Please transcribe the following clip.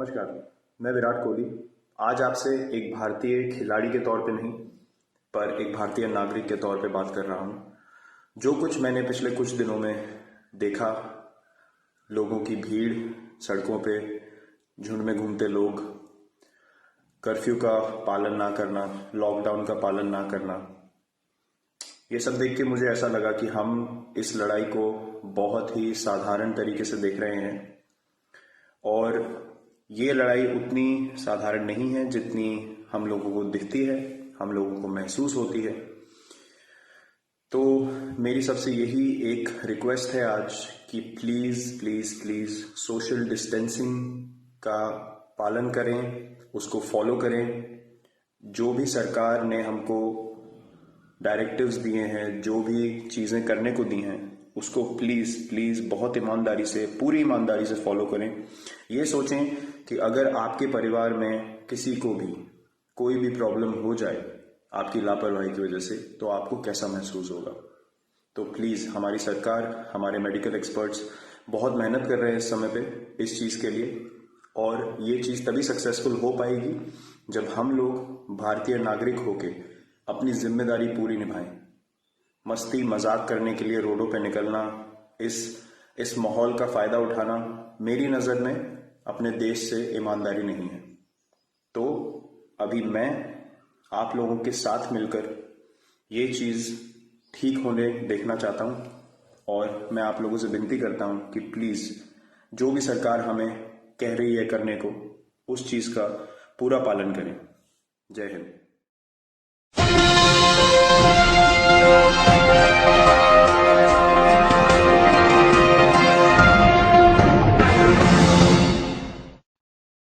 नमस्कार। मैं विराट कोहली आज आपसे एक भारतीय खिलाड़ी के तौर पे नहीं पर एक भारतीय नागरिक के तौर पे बात कर रहा हूँ। जो कुछ मैंने पिछले कुछ दिनों में देखा, लोगों की भीड़, सड़कों पे झुंड में घूमते लोग, कर्फ्यू का पालन ना करना, लॉकडाउन का पालन ना करना, ये सब देख के मुझे ऐसा लगा कि हम इस लड़ाई को बहुत ही साधारण तरीके से देख रहे हैं और ये लड़ाई उतनी साधारण नहीं है जितनी हम लोगों को दिखती है, हम लोगों को महसूस होती है। तो मेरी सबसे यही एक रिक्वेस्ट है आज कि please please please social distancing का पालन करें, उसको फॉलो करें। जो भी सरकार ने हमको डायरेक्टिव्स दिए हैं, जो भी चीज़ें करने को दी हैं, उसको प्लीज़ प्लीज़ बहुत ईमानदारी से, पूरी ईमानदारी से फॉलो करें। ये सोचें कि अगर आपके परिवार में किसी को भी कोई भी प्रॉब्लम हो जाए आपकी लापरवाही की वजह से, तो आपको कैसा महसूस होगा। तो प्लीज़, हमारी सरकार, हमारे मेडिकल एक्सपर्ट्स बहुत मेहनत कर रहे हैं इस समय पे इस चीज़ के लिए, और ये चीज़ तभी सक्सेसफुल हो पाएगी जब हम लोग भारतीय नागरिक होके अपनी जिम्मेदारी पूरी निभाएं। मस्ती मजाक करने के लिए रोडों पे निकलना, इस माहौल का फ़ायदा उठाना मेरी नज़र में अपने देश से ईमानदारी नहीं है। तो अभी मैं आप लोगों के साथ मिलकर ये चीज़ ठीक होने देखना चाहता हूँ और मैं आप लोगों से विनती करता हूँ कि प्लीज़ जो भी सरकार हमें कह रही है करने को, उस चीज़ का पूरा पालन करें। जय हिंद।